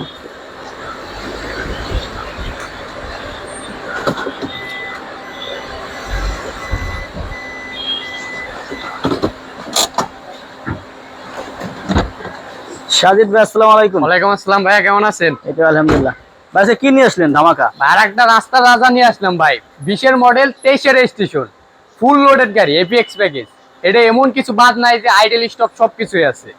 সাজিদ ভাই আসসালামু আলাইকুম। ওয়ালাইকুম আসসালাম ভাইয়া, কেমন আছেন? এই তো আলহামদুলিল্লাহ। ভাই কি নিয়ে আসলেন ধামাকা? আর একটা রাস্তার রাজা নিয়ে আসলাম ভাই, 20-এর মডেল, 23-এর রেজিস্ট্রেশন, ফুল লোডেড গাড়ি, এপিএক্স প্যাকেজ। এটা এমন কিছু বাদ নাই যে আইডল স্টক, সবকিছুই আছে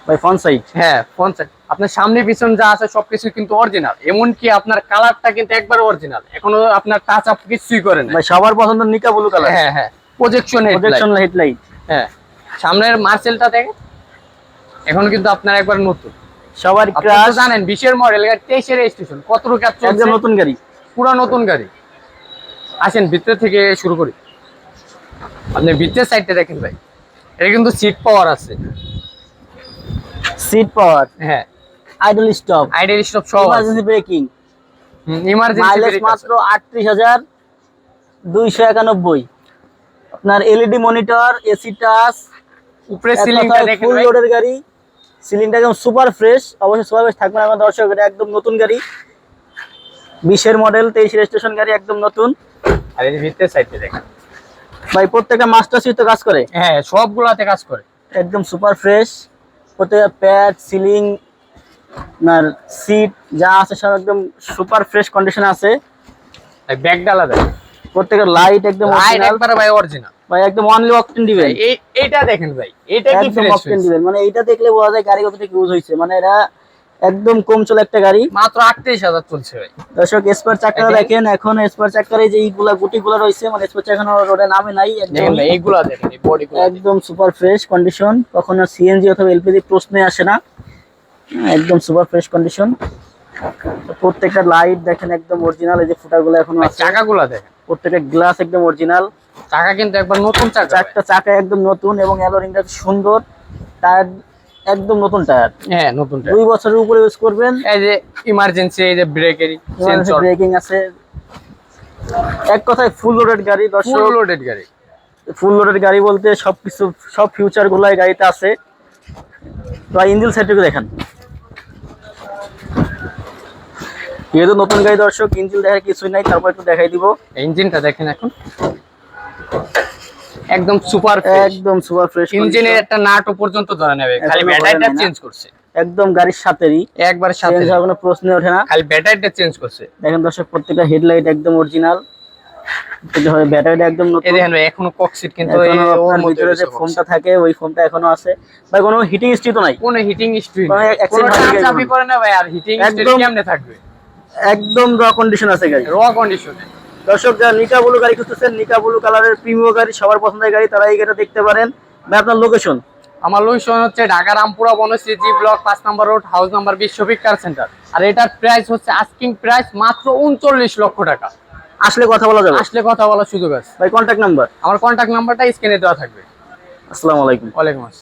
ভাই ফ্রন্ট সাইড? হ্যাঁ, ফ্রন্ট সাইড। আপনার সামনে পিছন যা আছে সবকিছু কিন্তু অরিজিনাল, এমনকি আপনার কালারটা কিন্তু একবার অরিজিনাল, এখনো আপনার টাচ আপ কিছুই করে না ভাই সবার পছন্দ নিকা ব্লু কালার। হ্যাঁ হ্যাঁ, প্রজেকশন হেডলাইট। হ্যাঁ, সামনের মার্সেলটা দেখেন, এখন কিন্তু আপনার একবার নতুন। সবার আপনি ক্রাশ। তো জানেন 20-এর মডেল, 23-এর রেজিস্ট্রেশন, কত টাকা চলছে? একদম নতুন গাড়ি, পুরো নতুন গাড়ি। আসেন ভিতর থেকে শুরু করি। আপনি ভিতরের সাইডটা দেখেন ভাই, এটা কিন্তু সিট পাওয়ার আছে। সিট পাওয়ার, হ্যাঁ, আইডল স্টপ, আইডল স্টপ সব, ইমার্জেন্সি ব্রেকিং, ইমার্জেন্সি মাইলেজ মাত্র 38,291। আপনার এলইডি মনিটর, এসি টাচ, উপরে সিলিংটা দেখেন ফুল ভাই, লোডের গাড়ি। সিলিংটা একদম সুপার ফ্রেশ, অবশ্যই সুপার ফ্রেশ থাকবে না আমার দর্শক। এটা একদম নতুন গাড়ি, 20-এর মডেল, 23 রেজিস্ট্রেশন গাড়ি, একদম নতুন। আর এই ভিতরের সাইডটা দেখেন ভাই প্রত্যেকটা মাস্টার সুইচ তো কাজ করে? হ্যাঁ, সবগুলাতে কাজ করে। একদম সুপার ফ্রেশ, প্রত্যেকটা প্যাড, সিলিং, আপনার সিট যা আছে সব একদম সুপার ফ্রেশ কন্ডিশনে আছে। ভাই ব্যাক ডালা দেন, প্রত্যেকটা লাইট একদম লাইট অরিজিনাল একবারে ভাই অরিজিনাল। ভাই একদম অনলি অকটেন দিবেন। এইটা দেখেন ভাই, এটা কি একদম ফ্রেশ অকটেন দিবেন, মানে এইটা দেখলে বোঝা যায় গাড়ি কতটা ইউজ হয়েছে। মানে এটা একদম কম চলে একটা গাড়ি, মাত্র 38,000 চলছে ভাই। দর্শক স্পার চাকাটা দেখেন, এখন স্পার চাকার এই যে এইগুলা গুটিগুলো রয়েছে, মানে স্পার চাকা রোডে নামে নাই। দেখেন ভাই, এইগুলা দেখেন, এই বডিগুলো একদম সুপার ফ্রেশ কন্ডিশন, কখনো সিএনজি অথবা এলপিজি প্রশ্নই আসে না, একদম সুপার ফ্রেশ কন্ডিশন। প্রত্যেকটা লাইট দেখেন একদম অরিজিনাল, এই যে ফুটাগুলো এখনো আছে। চাকাগুলা দেখেন, প্রত্যেকটা গ্লাস একদম অরিজিনাল, চাকা কিন্তু একবার নতুন চাকা, চারটা চাকা একদম নতুন এবং অ্যালোরিংটা সুন্দর। টায়ার একদম নতুন টায়ার, হ্যাঁ নতুন। 2 বছরের উপরে ইউজ করবেন। এই যে ইমার্জেন্সি, এই যে ব্রেকের সেন্সর, ব্রেকিং আছে। এক কথায় ফুল লোডেড গাড়ি দর্শক। ফুল লোডেড গাড়ি, ফুল লোডেড গাড়ি বলতে সবকিছু, সব ফিউচার গুলো এই গাড়িতে আছে। তো ইঞ্জিন সাইডটুকু দেখেন, যেহেতু নতুন গাড়ি দর্শক, ইঞ্জিন দেখার কিছুই নাই, তারপর একটু দেখাই দিব। ইঞ্জিনটা দেখেন, এখন একদম সুপার একদম সুপার ফ্রেশ। ইঞ্জিনের একটা নাটও পর্যন্ত ধরে নেবে, খালি ব্যাটারিটা চেঞ্জ করছে। একদম গাড়ির সাথেই, একবার সাথে, চেঞ্জ হওয়ার কোনো প্রশ্ন ওঠে না। খালি ব্যাটারিটা চেঞ্জ করছে। দেখেন দর্শক, প্রত্যেকটা হেডলাইট একদম অরিজিনাল, ব্যাটারিটা একদম নতুন। এই দেখেন ভাই, এখনো ককসিট কিন্তু ওর ভিতরে যে ফোমটা থাকে, ওই ফোমটা এখনো আছে ভাই। কোনো হিটিং স্ট্রি তো নাই? কোনো হিটিং স্ট্রি কোনো নেই, কোনো accident চাপি করে না ভাই। আর হিটিং স্ট্রি কেমনে থাকবে? একদম র কন্ডিশন আছে গাড়ি, র কন্ডিশনে। দর্শক যারা নিকা ব্লু গাড়ি খুঁজতেছেন, নিকা ব্লু কালারের প্রিমিয়াম গাড়ি, সবার পছন্দের গাড়ি, তারা এই গাড়িটা দেখতে পারেন। ভাই আপনার লোকেশন? আমার লোকেশন হচ্ছে ঢাকা রামপুরা বনশ্রী জি ব্লক 5 নম্বর road, house number 20, Shafiq car centre. আর এটার প্রাইস হচ্ছে আস্কিং প্রাইস মাত্র 39 লক্ষ টাকা। আসলে কথা বলা যাবে? আসলে কথা বলার সুযোগ আছে ভাই কন্ট্যাক্ট নাম্বার? আমার কন্ট্যাক্ট নাম্বারটা স্ক্রিনে দেওয়া থাকবে। আসসালামু আলাইকুম। ওয়ালাইকুম আসসালাম।